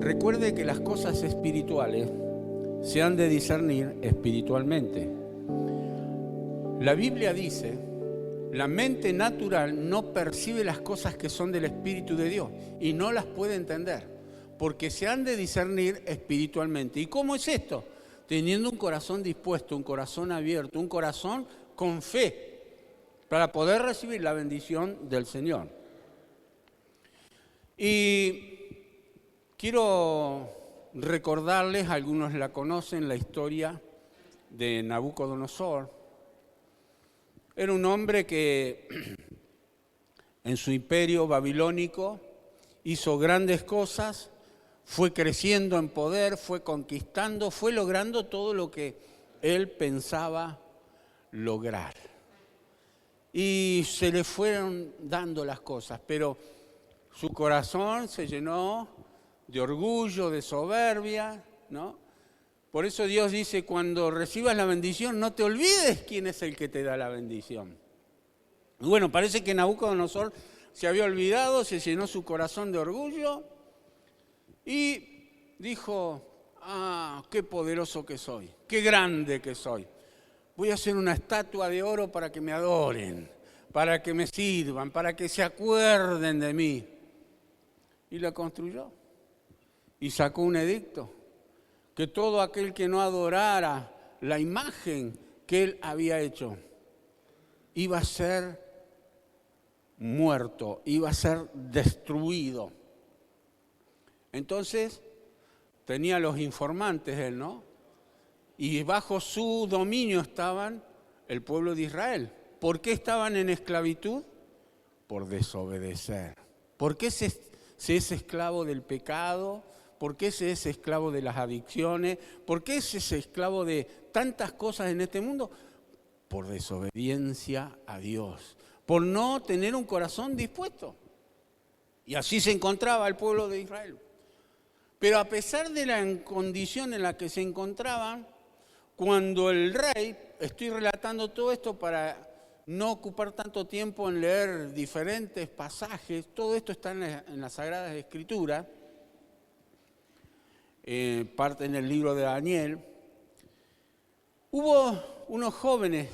Recuerde que las cosas espirituales se han de discernir espiritualmente. La Biblia dice, la mente natural no percibe las cosas que son del Espíritu de Dios y no las puede entender, porque se han de discernir espiritualmente. ¿Y cómo es esto? Teniendo un corazón dispuesto, un corazón abierto, un corazón con fe, para poder recibir la bendición del Señor. Y quiero recordarles, algunos la conocen, la historia de Nabucodonosor. Era un hombre que en su imperio babilónico hizo grandes cosas, fue creciendo en poder, fue conquistando, fue logrando todo lo que él pensaba lograr. Y se le fueron dando las cosas, pero su corazón se llenó de orgullo, de soberbia, ¿no? Por eso Dios dice, cuando recibas la bendición, no te olvides quién es el que te da la bendición. Y bueno, parece que Nabucodonosor se había olvidado, se llenó su corazón de orgullo y dijo, qué poderoso que soy, qué grande que soy. Voy a hacer una estatua de oro para que me adoren, para que me sirvan, para que se acuerden de mí. Y la construyó. Y sacó un edicto, que todo aquel que no adorara la imagen que él había hecho, iba a ser muerto, iba a ser destruido. Entonces, tenía los informantes él, ¿no? Y bajo su dominio estaban el pueblo de Israel. ¿Por qué estaban en esclavitud? Por desobedecer. ¿Por qué se es esclavo del pecado? ¿Por qué se es esclavo de las adicciones? ¿Por qué se es esclavo de tantas cosas en este mundo? Por desobediencia a Dios, por no tener un corazón dispuesto. Y así se encontraba el pueblo de Israel. Pero a pesar de la condición en la que se encontraban, cuando el rey, estoy relatando todo esto para no ocupar tanto tiempo en leer diferentes pasajes, todo esto está en las Sagradas Escrituras, parte en el libro de Daniel. Hubo unos jóvenes,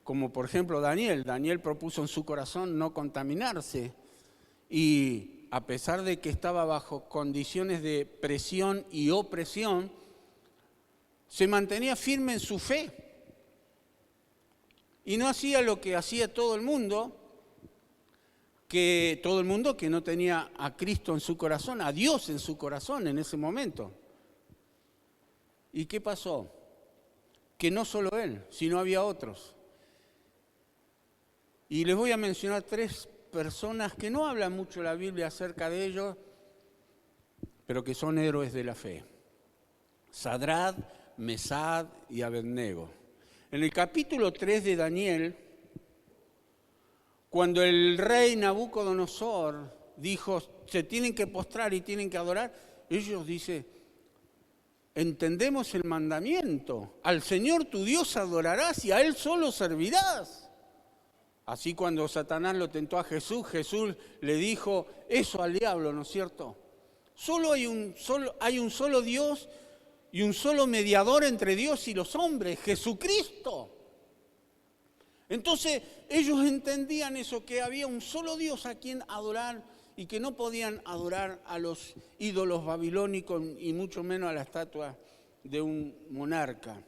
como por ejemplo Daniel. Daniel propuso en su corazón no contaminarse y a pesar de que estaba bajo condiciones de presión y opresión, se mantenía firme en su fe y no hacía lo que hacía todo el mundo que no tenía a Cristo en su corazón, a Dios en su corazón en ese momento. ¿Y qué pasó? Que no solo él, sino había otros. Y les voy a mencionar 3 personas que no habla mucho la Biblia acerca de ellos, pero que son héroes de la fe. Sadrad, Mesad y Abednego. En el capítulo 3 de Daniel, cuando el rey Nabucodonosor dijo, se tienen que postrar y tienen que adorar, ellos dicen, entendemos el mandamiento, al Señor tu Dios adorarás y a Él solo servirás. Así cuando Satanás lo tentó a Jesús, Jesús le dijo eso al diablo, ¿no es cierto? Hay un solo Dios y un solo mediador entre Dios y los hombres, Jesucristo. Entonces ellos entendían eso, que había un solo Dios a quien adorar y que no podían adorar a los ídolos babilónicos y mucho menos a la estatua de un monarca.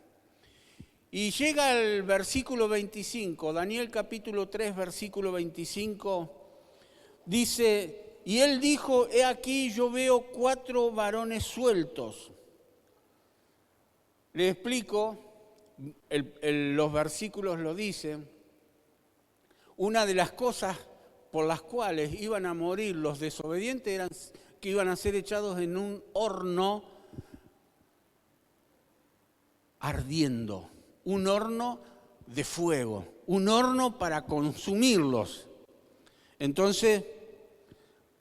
Y llega el versículo 25, Daniel capítulo 3, versículo 25, dice, y él dijo, he aquí yo veo 4 varones sueltos. Le explico, los versículos lo dicen, una de las cosas por las cuales iban a morir los desobedientes eran que iban a ser echados en un horno ardiendo, un horno de fuego, un horno para consumirlos. Entonces,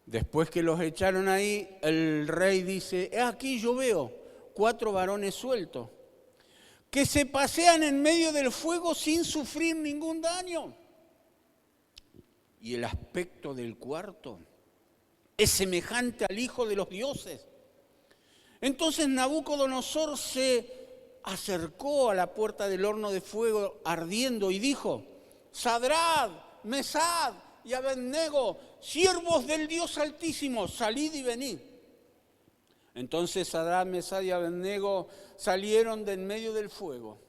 después que los echaron ahí, el rey dice, aquí yo veo 4 varones sueltos, que se pasean en medio del fuego sin sufrir ningún daño. Y el aspecto del cuarto es semejante al Hijo de los dioses. Entonces Nabucodonosor se acercó a la puerta del horno de fuego ardiendo y dijo: Sadrad, Mesad y Abednego, siervos del Dios Altísimo, salid y venid. Entonces Sadrad, Mesad y Abednego salieron de en medio del fuego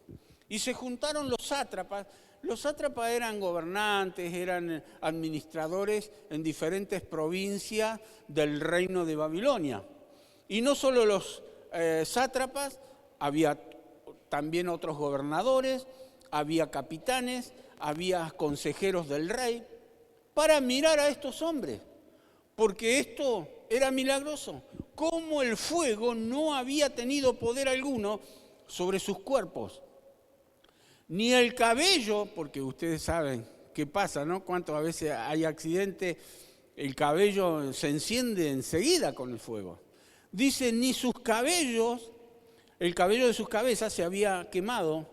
y se juntaron los sátrapas. Los sátrapas eran gobernantes, eran administradores en diferentes provincias del reino de Babilonia. Y no solo los sátrapas, había también otros gobernadores, había capitanes, había consejeros del rey, para mirar a estos hombres, porque esto era milagroso. Como el fuego no había tenido poder alguno sobre sus cuerpos. Ni el cabello, porque ustedes saben qué pasa, ¿no? Cuántas veces hay accidentes, el cabello se enciende enseguida con el fuego. Dice, ni sus cabellos, el cabello de sus cabezas se había quemado,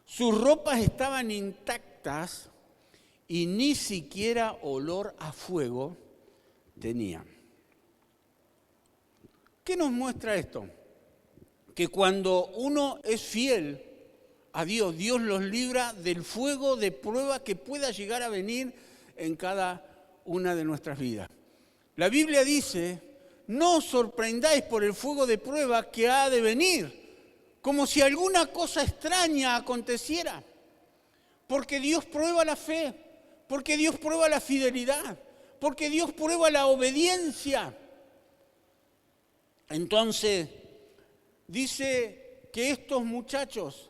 sus ropas estaban intactas y ni siquiera olor a fuego tenían. ¿Qué nos muestra esto? Que cuando uno es fiel a Dios, Dios los libra del fuego de prueba que pueda llegar a venir en cada una de nuestras vidas. La Biblia dice: no os sorprendáis por el fuego de prueba que ha de venir, como si alguna cosa extraña aconteciera. Porque Dios prueba la fe, porque Dios prueba la fidelidad, porque Dios prueba la obediencia. Entonces, dice que estos muchachos,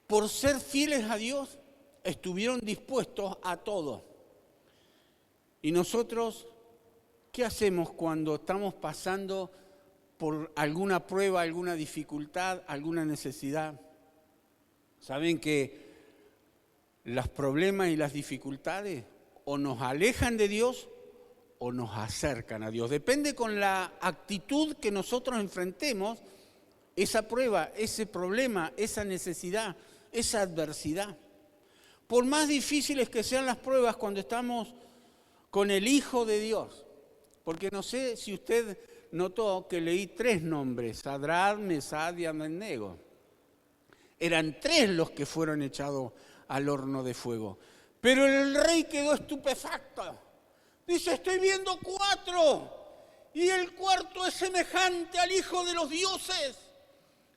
por ser fieles a Dios, estuvieron dispuestos a todo. Y nosotros, ¿qué hacemos cuando estamos pasando por alguna prueba, alguna dificultad, alguna necesidad? Saben que los problemas y las dificultades o nos alejan de Dios o nos acercan a Dios. Depende con la actitud que nosotros enfrentemos esa prueba, ese problema, esa necesidad, esa adversidad. Por más difíciles que sean las pruebas cuando estamos con el Hijo de Dios, porque no sé si usted notó que leí 3 nombres, Sadrad, Mesad y Abednego. Eran 3 los que fueron echados al horno de fuego. Pero el rey quedó estupefacto. Dice, estoy viendo 4 y el cuarto es semejante al Hijo de los dioses.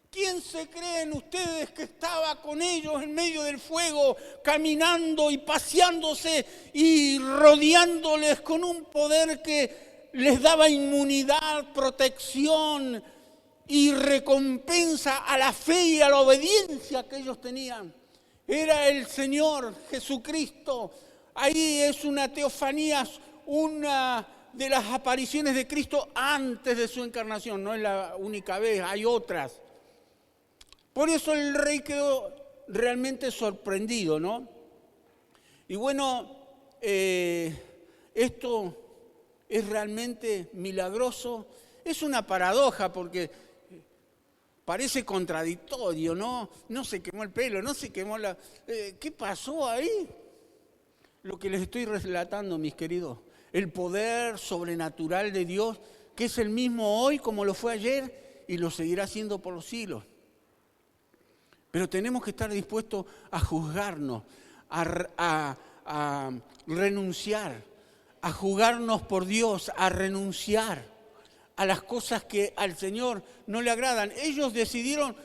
¿Quién se creen ustedes que estaba con ellos en medio del fuego, caminando y paseándose y rodeándoles con un poder que les daba inmunidad, protección y recompensa a la fe y a la obediencia que ellos tenían? Era el Señor Jesucristo. Ahí es una teofanía, una de las apariciones de Cristo antes de su encarnación. No es la única vez, hay otras. Por eso el rey quedó realmente sorprendido, ¿no? Y bueno, esto es realmente milagroso. Es una paradoja porque parece contradictorio, ¿no? No se quemó el pelo, no se quemó la... ¿Qué pasó ahí? Lo que les estoy relatando, mis queridos. El poder sobrenatural de Dios, que es el mismo hoy como lo fue ayer y lo seguirá siendo por los siglos. Pero tenemos que estar dispuestos a juzgarnos, a renunciar, a juzgarnos por Dios, a renunciar a las cosas que al Señor no le agradan. Ellos decidieron,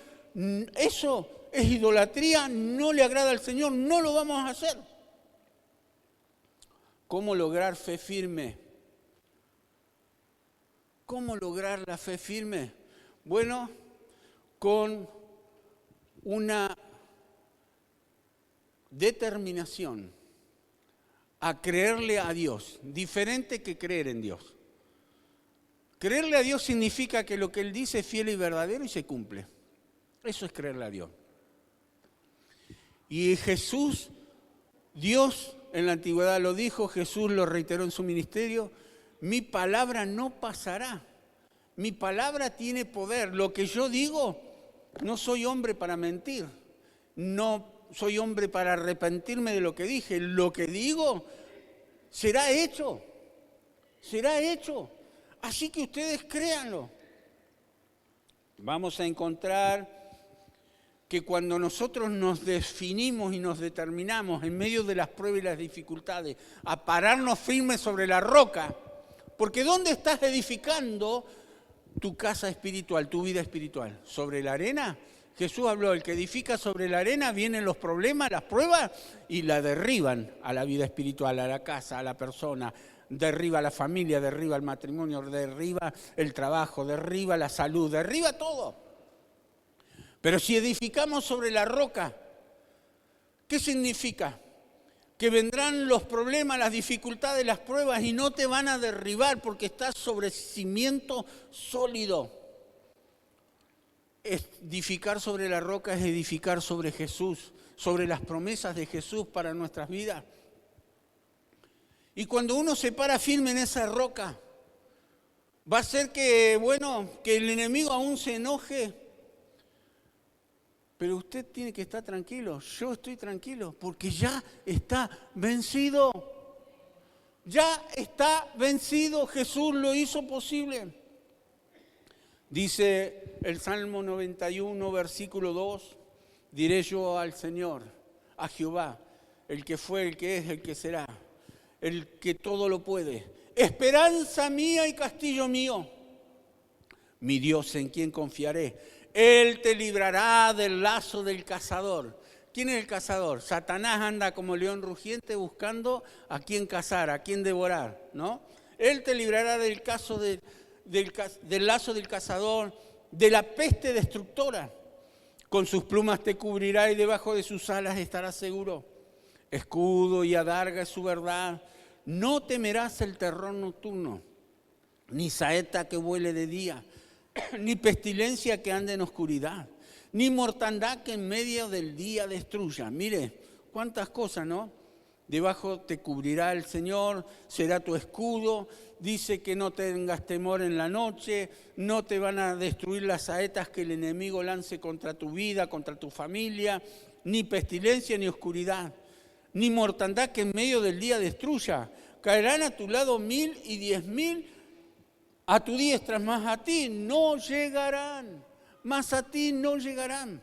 eso es idolatría, no le agrada al Señor, no lo vamos a hacer. ¿Cómo lograr fe firme? ¿Cómo lograr la fe firme? Bueno, con una determinación a creerle a Dios, diferente que creer en Dios. Creerle a Dios significa que lo que Él dice es fiel y verdadero y se cumple. Eso es creerle a Dios. Y Jesús, Dios en la antigüedad lo dijo, Jesús lo reiteró en su ministerio, mi palabra no pasará, mi palabra tiene poder. Lo que yo digo, no soy hombre para mentir, no soy hombre para arrepentirme de lo que dije. Lo que digo será hecho. será hecho. Así que ustedes créanlo. Vamos a encontrar que cuando nosotros nos definimos y nos determinamos en medio de las pruebas y las dificultades a pararnos firmes sobre la roca, porque ¿dónde estás edificando tu casa espiritual, tu vida espiritual? ¿Sobre la arena? Jesús habló, el que edifica sobre la arena, vienen los problemas, las pruebas y la derriban a la vida espiritual, a la casa, a la persona, derriba la familia, derriba el matrimonio, derriba el trabajo, derriba la salud, derriba todo. Pero si edificamos sobre la roca, ¿qué significa? Que vendrán los problemas, las dificultades, las pruebas y no te van a derribar porque estás sobre cimiento sólido. Edificar sobre la roca es edificar sobre Jesús, sobre las promesas de Jesús para nuestras vidas. Y cuando uno se para firme en esa roca, va a ser que el enemigo aún se enoje. Pero usted tiene que estar tranquilo, yo estoy tranquilo, porque ya está vencido. Ya está vencido, Jesús lo hizo posible. Dice el Salmo 91, versículo 2, diré yo al Señor, a Jehová, el que fue, el que es, el que será, el que todo lo puede. Esperanza mía y castillo mío, mi Dios en quien confiaré. Él te librará del lazo del cazador. ¿Quién es el cazador? Satanás anda como león rugiente buscando a quién cazar, a quién devorar, ¿no? Él te librará del lazo del cazador, de la peste destructora. Con sus plumas te cubrirá y debajo de sus alas estarás seguro. Escudo y adarga es su verdad. No temerás el terror nocturno, ni saeta que vuele de día, ni pestilencia que ande en oscuridad, ni mortandad que en medio del día destruya. Mire, cuántas cosas, ¿no? Debajo te cubrirá el Señor, será tu escudo. Dice que no tengas temor en la noche, no te van a destruir las saetas que el enemigo lance contra tu vida, contra tu familia, ni pestilencia ni oscuridad, ni mortandad que en medio del día destruya. Caerán a tu lado 1000 y 10.000 a tu diestra, mas a ti no llegarán, mas a ti no llegarán.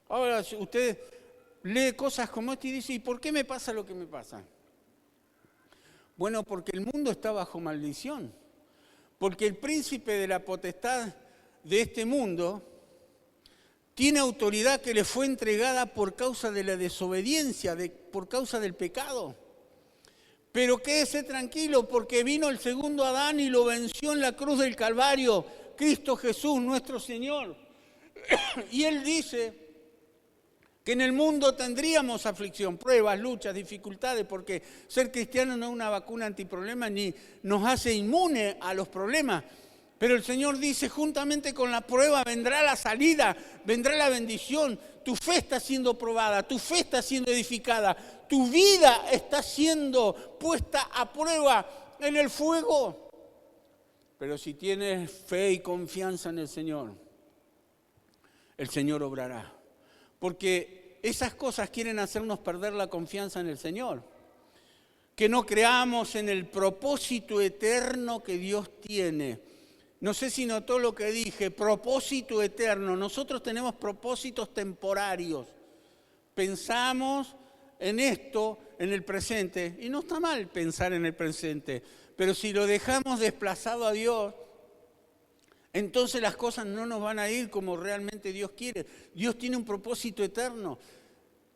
Ahora, si usted lee cosas como esta y dice, ¿y por qué me pasa lo que me pasa? Bueno, porque el mundo está bajo maldición, porque el príncipe de la potestad de este mundo tiene autoridad que le fue entregada por causa de la desobediencia, por causa del pecado. Pero quédese tranquilo porque vino el segundo Adán y lo venció en la cruz del Calvario, Cristo Jesús nuestro Señor. Y Él dice que en el mundo tendríamos aflicción, pruebas, luchas, dificultades, porque ser cristiano no es una vacuna antiproblemas ni nos hace inmune a los problemas. Pero el Señor dice, juntamente con la prueba vendrá la salida, vendrá la bendición. Tu fe está siendo probada, tu fe está siendo edificada, tu vida está siendo puesta a prueba en el fuego. Pero si tienes fe y confianza en el Señor obrará. Porque esas cosas quieren hacernos perder la confianza en el Señor. Que no creamos en el propósito eterno que Dios tiene. No sé si notó lo que dije, propósito eterno. Nosotros tenemos propósitos temporarios. Pensamos en esto, en el presente, y no está mal pensar en el presente, pero si lo dejamos desplazado a Dios, entonces las cosas no nos van a ir como realmente Dios quiere. Dios tiene un propósito eterno,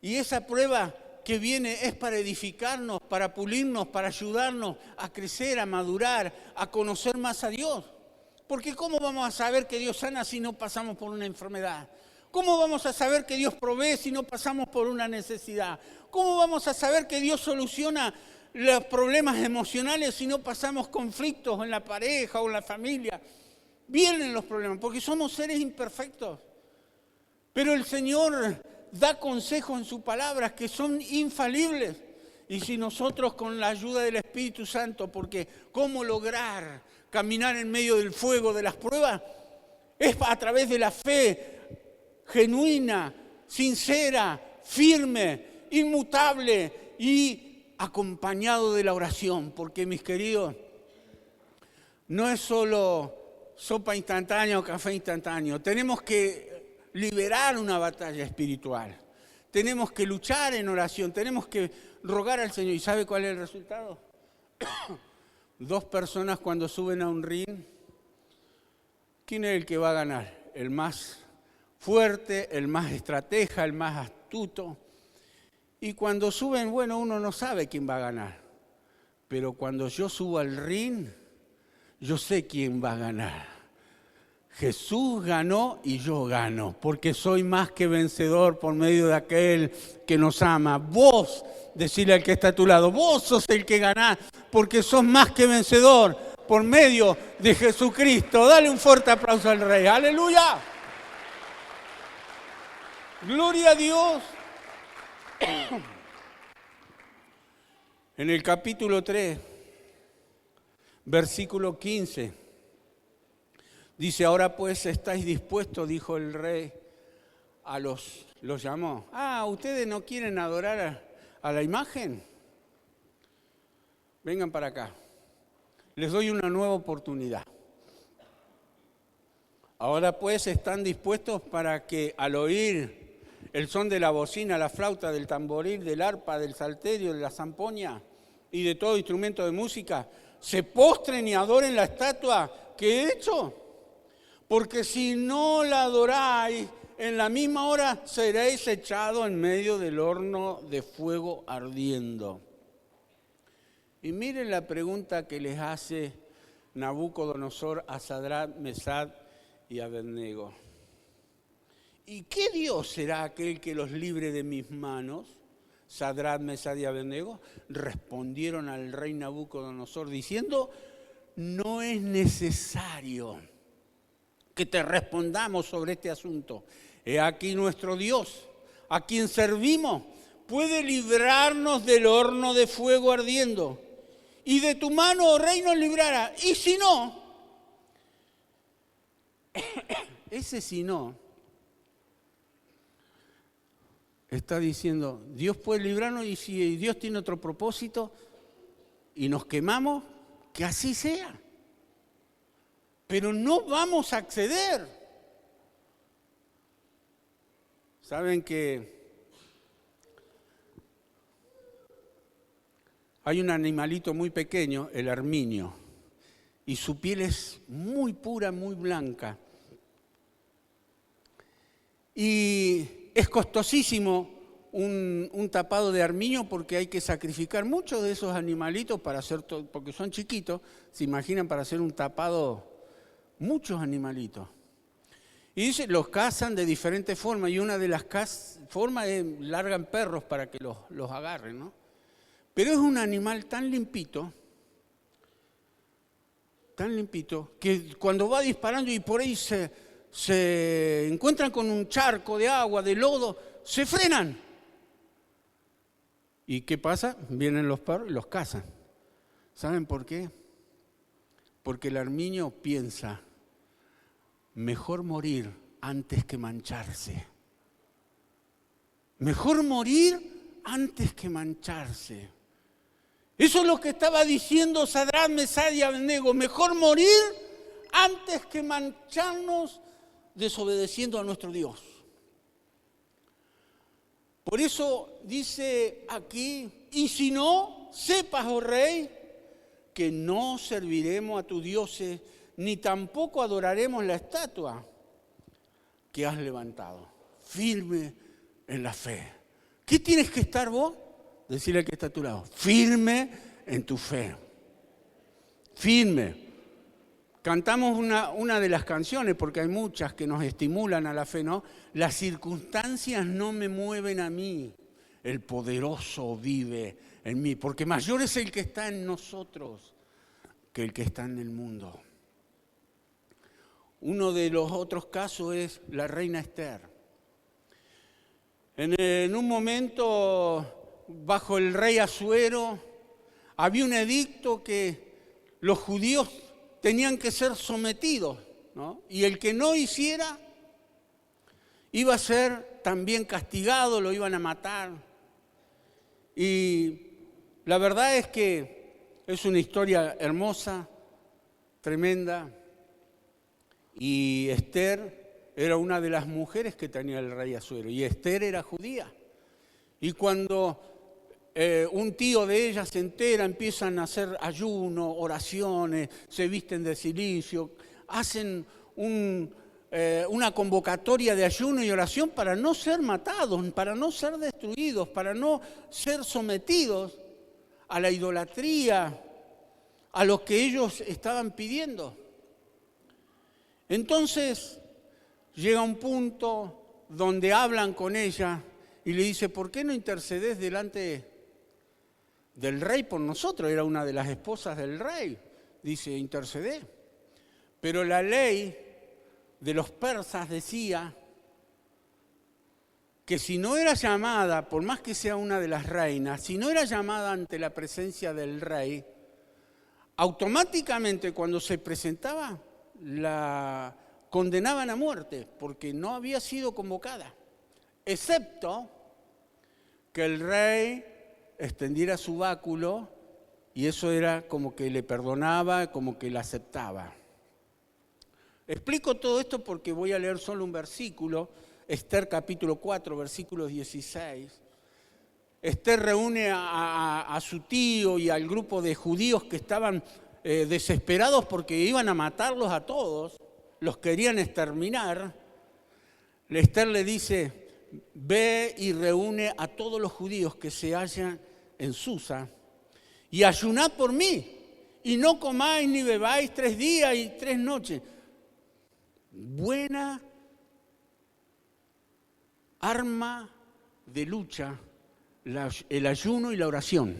y esa prueba que viene es para edificarnos, para pulirnos, para ayudarnos a crecer, a madurar, a conocer más a Dios. Porque ¿cómo vamos a saber que Dios sana si no pasamos por una enfermedad? ¿Cómo vamos a saber que Dios provee si no pasamos por una necesidad? ¿Cómo vamos a saber que Dios soluciona los problemas emocionales si no pasamos conflictos en la pareja o en la familia? Vienen los problemas porque somos seres imperfectos. Pero el Señor da consejos en su palabra que son infalibles. Y si nosotros con la ayuda del Espíritu Santo, porque ¿cómo lograr caminar en medio del fuego de las pruebas? Es a través de la fe genuina, sincera, firme, inmutable y acompañado de la oración. Porque, mis queridos, no es solo sopa instantánea o café instantáneo. Tenemos que liberar una batalla espiritual. Tenemos que luchar en oración. Tenemos que rogar al Señor. ¿Y sabe cuál es el resultado? 2 personas cuando suben a un ring, ¿quién es el que va a ganar? El más fuerte, el más estratega, el más astuto. Y cuando suben, bueno, uno no sabe quién va a ganar. Pero cuando yo subo al ring, yo sé quién va a ganar. Jesús ganó y yo gano, porque soy más que vencedor por medio de aquel que nos ama. Vos, decirle al que está a tu lado, vos sos el que ganás, porque sos más que vencedor por medio de Jesucristo. Dale un fuerte aplauso al Rey. ¡Aleluya! ¡Gloria a Dios! En el capítulo 3, versículo 15... dice, ahora pues estáis dispuestos, dijo el rey, los llamó. ¿Ustedes no quieren adorar a la imagen? Vengan para acá. Les doy una nueva oportunidad. Ahora pues están dispuestos para que al oír el son de la bocina, la flauta, del tamboril, del arpa, del salterio, de la zampoña y de todo instrumento de música, se postren y adoren la estatua que he hecho. Porque si no la adoráis, en la misma hora seréis echados en medio del horno de fuego ardiendo. Y miren la pregunta que les hace Nabucodonosor a Sadrach, Mesach y Abednego. ¿Y qué Dios será aquel que los libre de mis manos? Sadrach, Mesach y Abednego respondieron al rey Nabucodonosor diciendo, no es necesario que te respondamos sobre este asunto. He aquí nuestro Dios, a quien servimos, puede librarnos del horno de fuego ardiendo. Y de tu mano, oh rey, nos librará. Y si no, ese si no, está diciendo, Dios puede librarnos y si Dios tiene otro propósito y nos quemamos, que así sea. Pero no vamos a acceder. Saben que hay un animalito muy pequeño, el arminio, y su piel es muy pura, muy blanca. Y es costosísimo un tapado de armiño porque hay que sacrificar muchos de esos animalitos para hacer todo, porque son chiquitos, se imaginan para hacer un tapado. Muchos animalitos. Y dice, los cazan de diferentes formas. Y una de las formas es largan perros para que los agarren, ¿no? Pero es un animal tan limpito, que cuando va disparando y por ahí se encuentran con un charco de agua, de lodo, se frenan. ¿Y qué pasa? Vienen los perros y los cazan. ¿Saben por qué? Porque el arminio piensa, mejor morir antes que mancharse. Mejor morir antes que mancharse. Eso es lo que estaba diciendo Sadrach, Mesach y Abednego. Mejor morir antes que mancharnos desobedeciendo a nuestro Dios. Por eso dice aquí, y si no, sepas, oh rey, que no serviremos a tus dioses, ni tampoco adoraremos la estatua que has levantado. Firme en la fe. ¿Qué tienes que estar vos? Decirle al que está a tu lado. Firme en tu fe. Firme. Cantamos una de las canciones, porque hay muchas que nos estimulan a la fe, ¿no? Las circunstancias no me mueven a mí. El poderoso vive en mí. Porque mayor es el que está en nosotros que el que está en el mundo. Uno de los otros casos es la reina Esther. En un momento, bajo el rey Asuero, había un edicto que los judíos tenían que ser sometidos, ¿no? Y el que no hiciera iba a ser también castigado, lo iban a matar. Y la verdad es que es una historia hermosa, tremenda. Y Esther era una de las mujeres que tenía el rey Asuero. Y Esther era judía. Y cuando un tío de ella se entera, empiezan a hacer ayuno, oraciones, se visten de cilicio, hacen una convocatoria de ayuno y oración para no ser matados, para no ser destruidos, para no ser sometidos a la idolatría, a lo que ellos estaban pidiendo. Entonces llega un punto donde hablan con ella y le dice, ¿por qué no intercedes delante del rey por nosotros? Era una de las esposas del rey. Dice, intercedé. Pero la ley de los persas decía que si no era llamada, por más que sea una de las reinas, si no era llamada ante la presencia del rey, automáticamente cuando se presentaba la condenaban a muerte porque no había sido convocada, excepto que el rey extendiera su báculo y eso era como que le perdonaba, como que la aceptaba. Explico todo esto porque voy a leer solo un versículo, Esther capítulo 4, versículo 16. Esther reúne a su tío y al grupo de judíos que estaban desesperados porque iban a matarlos a todos, los querían exterminar. Esther le dice, ve y reúne a todos los judíos que se hallan en Susa y ayunad por mí y no comáis ni bebáis 3 días y 3 noches. Buena arma de lucha, el ayuno y la oración.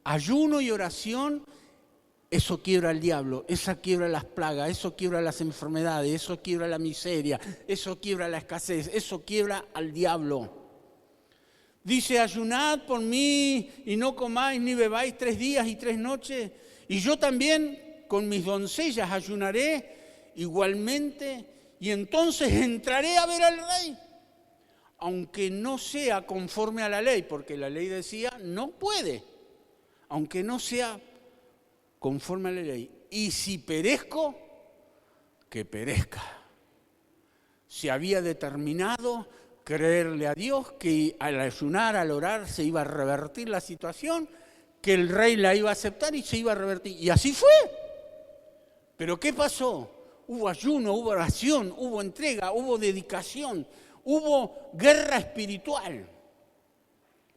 Ayuno y oración, eso quiebra al diablo, eso quiebra las plagas, eso quiebra las enfermedades, eso quiebra la miseria, eso quiebra la escasez, eso quiebra al diablo. Dice, ayunad por mí y no comáis ni bebáis 3 días y 3 noches. Y yo también con mis doncellas ayunaré igualmente y entonces entraré a ver al rey. Aunque no sea conforme a la ley, porque la ley decía, no puede, aunque no sea conforme a la ley. Y si perezco, que perezca. Se había determinado creerle a Dios que al ayunar, al orar, se iba a revertir la situación, que el rey la iba a aceptar y se iba a revertir. Y así fue. Pero ¿qué pasó? Hubo ayuno, hubo oración, hubo entrega, hubo dedicación. Hubo guerra espiritual,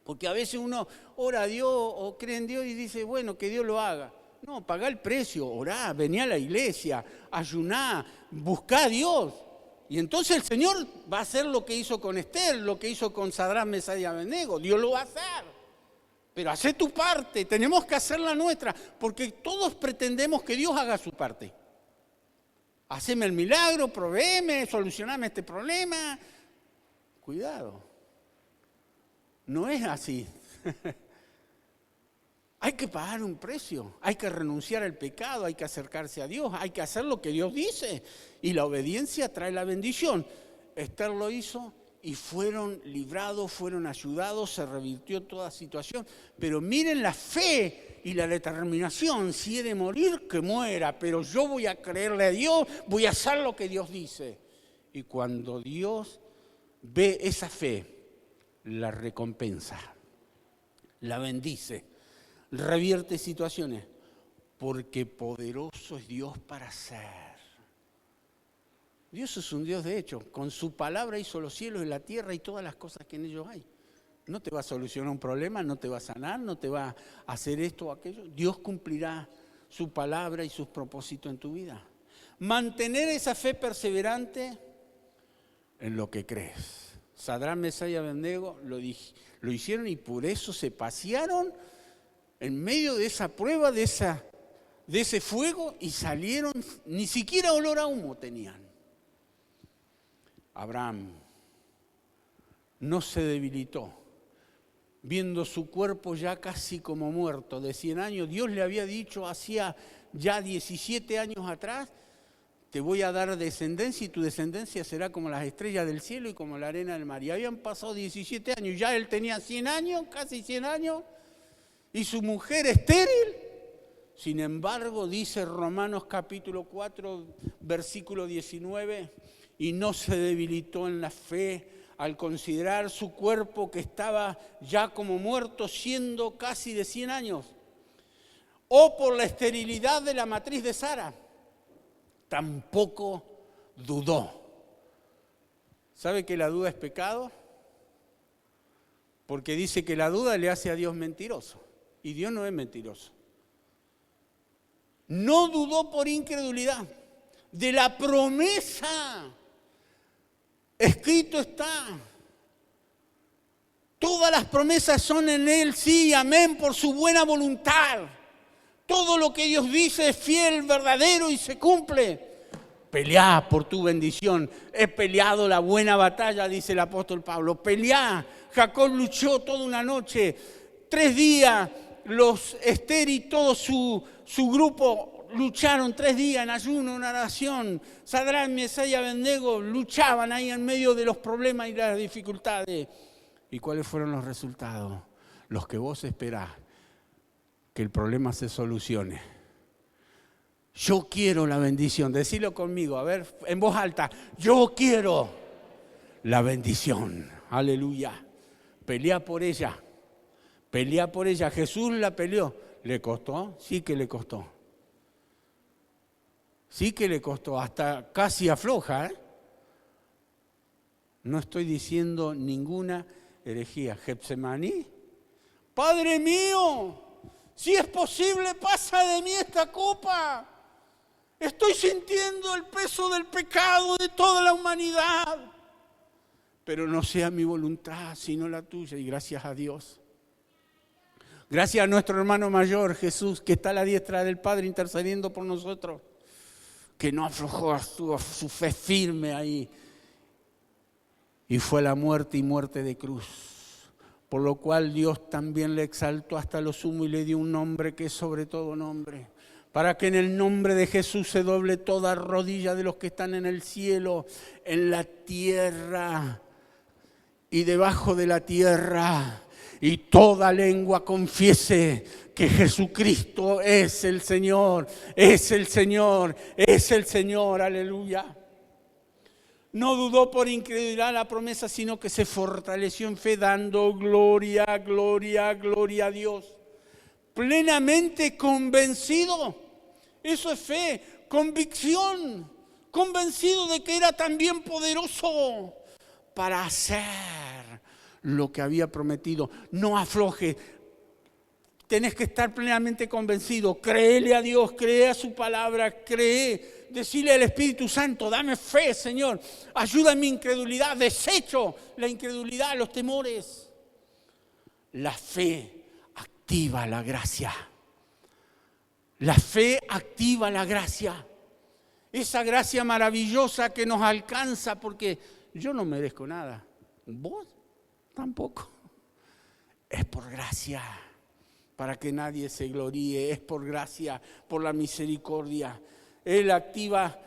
porque a veces uno ora a Dios o cree en Dios y dice, bueno, que Dios lo haga. No, pagá el precio, orá, vení a la iglesia, ayuná, buscá a Dios. Y entonces el Señor va a hacer lo que hizo con Esther, lo que hizo con Sadrán, Mesach y Abednego. Dios lo va a hacer. Pero hacé tu parte, tenemos que hacer la nuestra, porque todos pretendemos que Dios haga su parte. Haceme el milagro, provéeme, solucioname este problema. Cuidado, no es así. Hay que pagar un precio, hay que renunciar al pecado, hay que acercarse a Dios, hay que hacer lo que Dios dice. Y la obediencia trae la bendición. Esther lo hizo y fueron librados, fueron ayudados, se revirtió toda situación. Pero miren la fe y la determinación, si he de morir, que muera, pero yo voy a creerle a Dios, voy a hacer lo que Dios dice. Y cuando Dios ve esa fe, la recompensa, la bendice, revierte situaciones, porque poderoso es Dios para hacer. Dios es un Dios de hecho, con su palabra hizo los cielos y la tierra y todas las cosas que en ellos hay. No te va a solucionar un problema, no te va a sanar, no te va a hacer esto o aquello. Dios cumplirá su palabra y sus propósitos en tu vida. Mantener esa fe perseverante en lo que crees. Sadrán, Mesach y Abednego lo hicieron y por eso se pasearon en medio de esa prueba, de ese fuego y salieron, ni siquiera olor a humo tenían. Abraham no se debilitó, viendo su cuerpo ya casi como muerto de 100 años. Dios le había dicho hacía ya 17 años atrás, te voy a dar descendencia y tu descendencia será como las estrellas del cielo y como la arena del mar. Y habían pasado 17 años, ya él tenía 100 años, casi 100 años, y su mujer estéril Sin embargo, dice Romanos capítulo 4, versículo 19, y no se debilitó en la fe al considerar su cuerpo que estaba ya como muerto, siendo casi de 100 años, o por la esterilidad de la matriz de Sara. Tampoco dudó. ¿Sabe que la duda es pecado? Porque dice que la duda le hace a Dios mentiroso. Y Dios no es mentiroso. No dudó por incredulidad de la promesa. Escrito está. Todas las promesas son en Él, sí, amén, por su buena voluntad. Todo lo que Dios dice es fiel, verdadero y se cumple. Peleá por tu bendición. He peleado la buena batalla, dice el apóstol Pablo. Peleá. Jacob luchó toda una noche. 3 días, Esther y todo su grupo lucharon 3 días en ayuno, en oración. Sadrach, Mesach y Abednego luchaban ahí en medio de los problemas y las dificultades. ¿Y cuáles fueron los resultados? Los que vos esperás, que el problema se solucione. Yo quiero la bendición. Decilo conmigo, a ver, en voz alta. Yo quiero la bendición. Aleluya. Pelea por ella. Pelea por ella. Jesús la peleó. ¿Le costó? Sí que le costó. Sí que le costó. Hasta casi afloja, ¿eh? No estoy diciendo ninguna herejía. Getsemaní. Padre mío, si es posible, pasa de mí esta copa. Estoy sintiendo el peso del pecado de toda la humanidad. Pero no sea mi voluntad, sino la tuya. Y gracias a Dios. Gracias a nuestro hermano mayor, Jesús, que está a la diestra del Padre intercediendo por nosotros. Que no aflojó su fe firme ahí. Y fue a la muerte y muerte de cruz. Por lo cual Dios también le exaltó hasta lo sumo y le dio un nombre que es sobre todo nombre. Para que en el nombre de Jesús se doble toda rodilla de los que están en el cielo, en la tierra y debajo de la tierra. Y toda lengua confiese que Jesucristo es el Señor, es el Señor, es el Señor. Aleluya. No dudó por incredulidad la promesa, sino que se fortaleció en fe, dando gloria, gloria, gloria a Dios. Plenamente convencido. Eso es fe, convicción. Convencido de que era también poderoso para hacer lo que había prometido. No afloje. Tenés que estar plenamente convencido. Créele a Dios, cree a su palabra, cree. Decirle al Espíritu Santo, dame fe, Señor. Ayuda en mi incredulidad. Desecho la incredulidad, los temores. La fe activa la gracia. La fe activa la gracia. Esa gracia maravillosa que nos alcanza porque yo no merezco nada. ¿Vos? Tampoco. Es por gracia. Para que nadie se gloríe. Es por gracia, por la misericordia. Él activa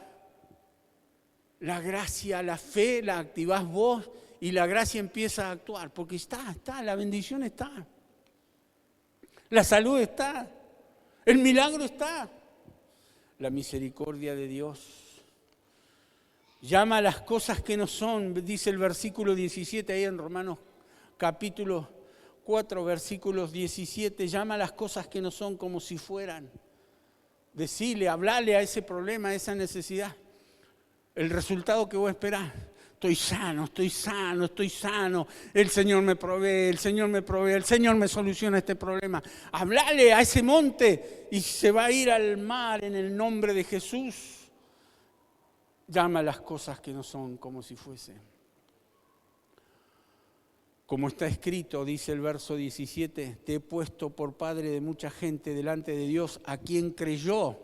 la gracia, la fe, la activás vos y la gracia empieza a actuar. Porque está, la bendición está. La salud está. El milagro está. La misericordia de Dios. Llama a las cosas que no son, dice el versículo 17 ahí en Romanos capítulo 4, versículos 17. Llama a las cosas que no son como si fueran. Decile, hablale a ese problema, a esa necesidad. El resultado que vos esperás. Estoy sano, estoy sano, estoy sano. El Señor me provee, el Señor me provee, el Señor me soluciona este problema. Hablale a ese monte y se va a ir al mar en el nombre de Jesús. Llama a las cosas que no son como si fuesen. Como está escrito, dice el verso 17, te he puesto por padre de mucha gente delante de Dios, a quien creyó,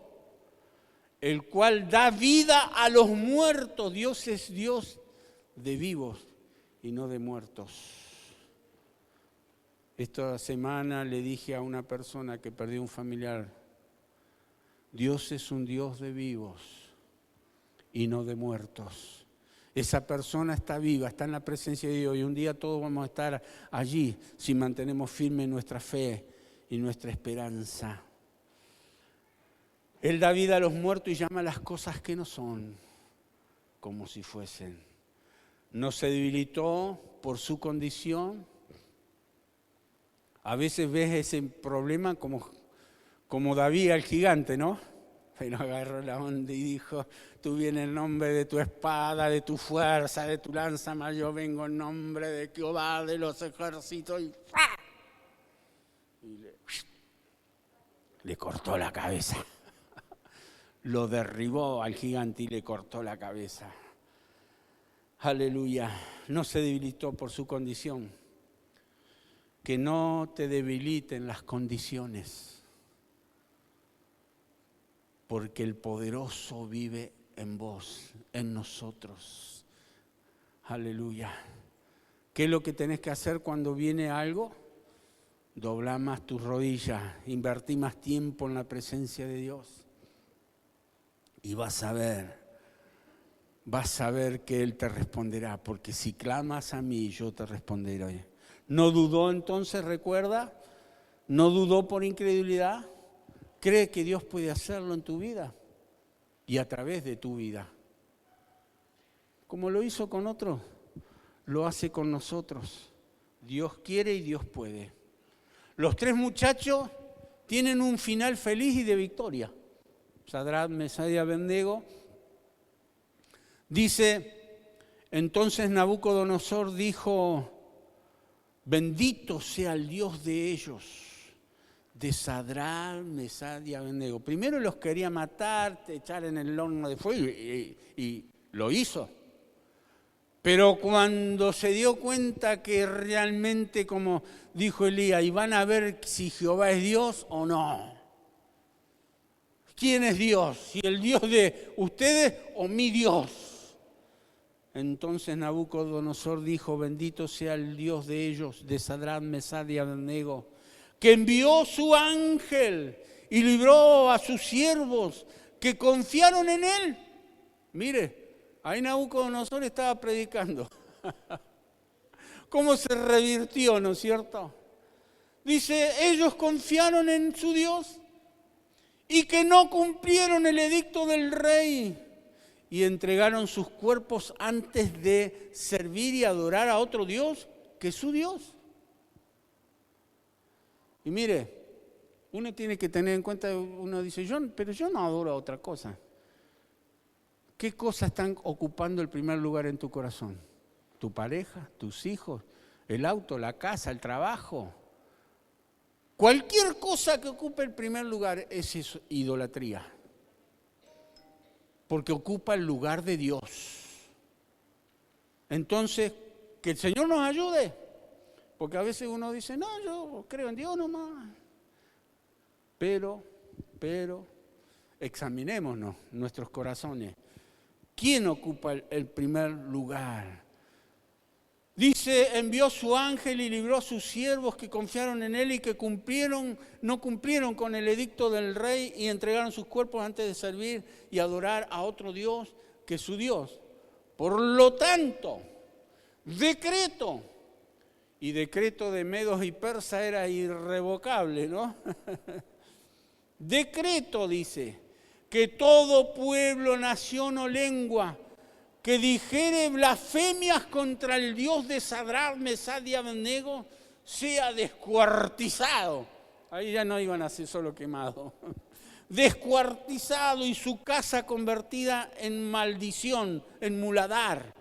el cual da vida a los muertos. Dios es Dios de vivos y no de muertos. Esta semana le dije a una persona que perdió un familiar, Dios es un Dios de vivos y no de muertos. Esa persona está viva, está en la presencia de Dios y un día todos vamos a estar allí si mantenemos firme nuestra fe y nuestra esperanza. Él da vida a los muertos y llama a las cosas que no son como si fuesen. No se debilitó por su condición. A veces ves ese problema como David al gigante, ¿no? Pero agarró la onda y dijo, tú vienes en nombre de tu espada, de tu fuerza, de tu lanza, mas yo vengo en nombre de Jehová de los ejércitos. Y le cortó la cabeza. Lo derribó al gigante y le cortó la cabeza. Aleluya. No se debilitó por su condición. Que no te debiliten las condiciones. Porque el poderoso vive en vos, en nosotros. Aleluya. ¿Qué es lo que tenés que hacer cuando viene algo? Doblar más tus rodillas, invertí más tiempo en la presencia de Dios. Y vas a ver que Él te responderá, porque si clamas a mí, yo te responderé. ¿No dudó entonces, recuerda? ¿No dudó por incredulidad? ¿Cree que Dios puede hacerlo en tu vida y a través de tu vida? Como lo hizo con otros, lo hace con nosotros. Dios quiere y Dios puede. Los 3 muchachos tienen un final feliz y de victoria. Sadrac, Mesach y Abednego. Dice, entonces Nabucodonosor dijo, bendito sea el Dios de ellos, de Sadrac, Mesach y Abednego. Primero los quería matar, echar en el horno de fuego y lo hizo. Pero cuando se dio cuenta que realmente, como dijo Elías, iban a ver si Jehová es Dios o no. ¿Quién es Dios? ¿Si el Dios de ustedes o mi Dios? Entonces Nabucodonosor dijo, bendito sea el Dios de ellos, de Sadrac, Mesach y Abednego, que envió su ángel y libró a sus siervos que confiaron en él. Mire, ahí Nabucodonosor estaba predicando. ¿Cómo se revirtió, no es cierto? Dice, ellos confiaron en su Dios y que no cumplieron el edicto del rey y entregaron sus cuerpos antes de servir y adorar a otro Dios que su Dios. Y mire, uno tiene que tener en cuenta, uno dice, pero yo no adoro a otra cosa. ¿Qué cosas están ocupando el primer lugar en tu corazón? ¿Tu pareja, tus hijos, el auto, la casa, el trabajo? Cualquier cosa que ocupe el primer lugar es idolatría. Porque ocupa el lugar de Dios. Entonces, que el Señor nos ayude. Porque a veces uno dice, no, yo creo en Dios nomás. Pero, examinémonos nuestros corazones. ¿Quién ocupa el primer lugar? Dice, envió su ángel y libró a sus siervos que confiaron en él y que no cumplieron con el edicto del rey y entregaron sus cuerpos antes de servir y adorar a otro Dios que su Dios. Por lo tanto, decreto de medos y persas era irrevocable, ¿no? Decreto, dice, que todo pueblo, nación o lengua que dijere blasfemias contra el Dios de Sadrac, Mesach y Abednego sea descuartizado. Ahí ya no iban a ser solo quemados. Descuartizado y su casa convertida en maldición, en muladar.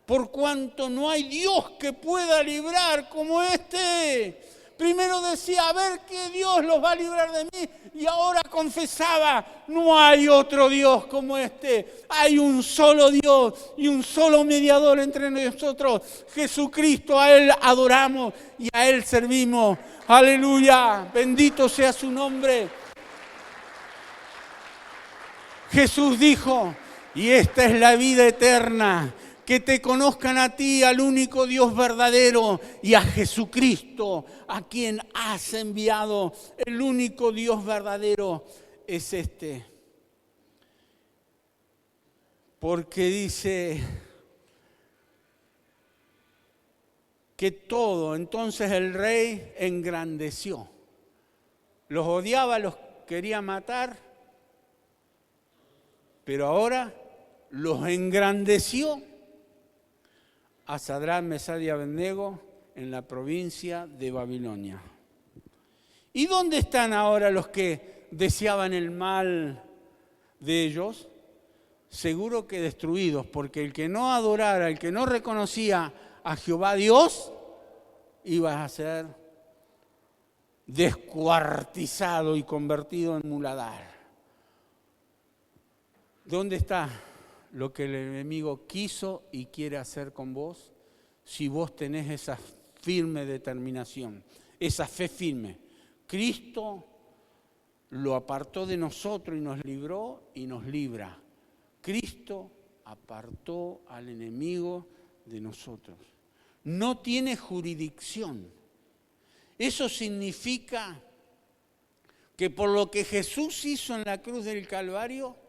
Por cuanto no hay Dios que pueda librar como este. Primero decía, a ver qué Dios los va a librar de mí. Y ahora confesaba, no hay otro Dios como este. Hay un solo Dios y un solo mediador entre nosotros. Jesucristo, a Él adoramos y a Él servimos. Aleluya, bendito sea su nombre. Jesús dijo, y esta es la vida eterna, que te conozcan a ti, al único Dios verdadero, y a Jesucristo, a quien has enviado. El único Dios verdadero es este. Porque dice que todo, entonces el rey engrandeció. Los odiaba, los quería matar, pero ahora los engrandeció a Sadrach, Mesach y Abednego en la provincia de Babilonia. ¿Y dónde están ahora los que deseaban el mal de ellos? Seguro que destruidos, porque el que no adorara, el que no reconocía a Jehová Dios, iba a ser descuartizado y convertido en muladar. ¿Dónde está lo que el enemigo quiso y quiere hacer con vos? Si vos tenés esa firme determinación, esa fe firme. Cristo lo apartó de nosotros y nos libró y nos libra. Cristo apartó al enemigo de nosotros. No tiene jurisdicción. Eso significa que por lo que Jesús hizo en la cruz del Calvario,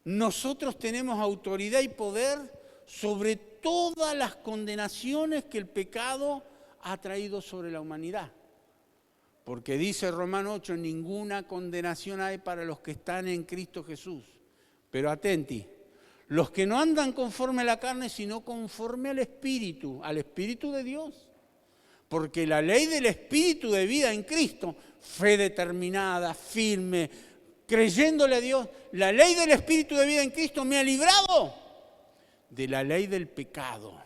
nosotros tenemos autoridad y poder sobre todas las condenaciones que el pecado ha traído sobre la humanidad. Porque dice Romanos 8, ninguna condenación hay para los que están en Cristo Jesús. Pero atenti, los que no andan conforme a la carne, sino conforme al Espíritu de Dios. Porque la ley del Espíritu de vida en Cristo, fe determinada, firme, creyéndole a Dios, la ley del Espíritu de vida en Cristo me ha librado de la ley del pecado.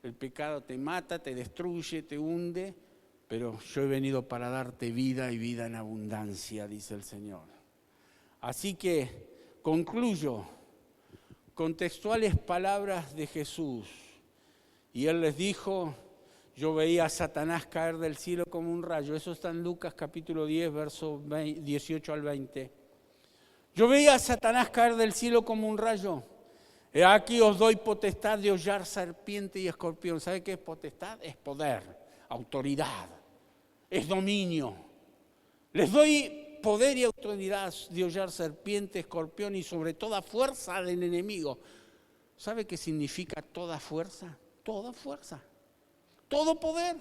El pecado te mata, te destruye, te hunde, pero yo he venido para darte vida y vida en abundancia, dice el Señor. Así que concluyo con textuales palabras de Jesús. Y Él les dijo, yo veía a Satanás caer del cielo como un rayo. Eso está en Lucas capítulo 10, versos 18 al 20. Yo veía a Satanás caer del cielo como un rayo. He aquí os doy potestad de hollar serpiente y escorpión. ¿Sabe qué es potestad? Es poder, autoridad, es dominio. Les doy poder y autoridad de hollar serpiente, escorpión y sobre toda fuerza del enemigo. ¿Sabe qué significa toda fuerza? Toda fuerza, todo poder.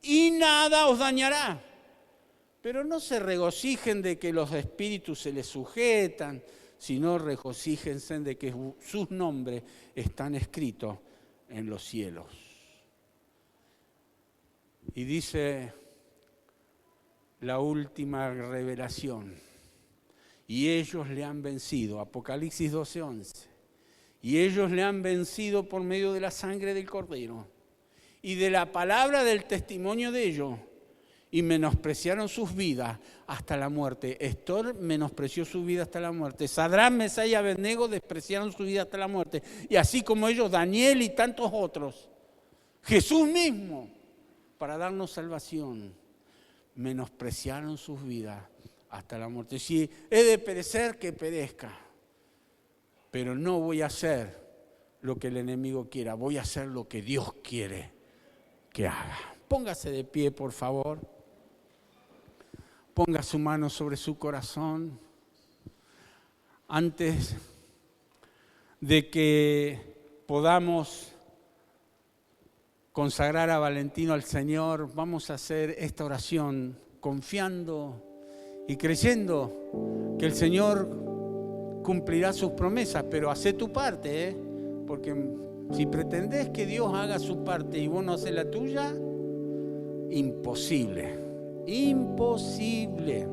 Y nada os dañará. Pero no se regocijen de que los espíritus se les sujetan, sino regocíjense de que sus nombres están escritos en los cielos. Y dice la última revelación, y ellos le han vencido, Apocalipsis 12:11, y ellos le han vencido por medio de la sangre del Cordero y de la palabra del testimonio de ellos, y menospreciaron sus vidas hasta la muerte. Estor menospreció su vida hasta la muerte. Sadrach, Mesach y Abednego despreciaron su vida hasta la muerte. Y así como ellos, Daniel y tantos otros, Jesús mismo, para darnos salvación, menospreciaron sus vidas hasta la muerte. Si he de perecer, que perezca. Pero no voy a hacer lo que el enemigo quiera, voy a hacer lo que Dios quiere que haga. Póngase de pie, por favor. Ponga su mano sobre su corazón. Antes de que podamos consagrar a Valentino al Señor, vamos a hacer esta oración confiando y creyendo que el Señor cumplirá sus promesas, pero hacé tu parte, porque si pretendés que Dios haga su parte y vos no haces la tuya, imposible, imposible.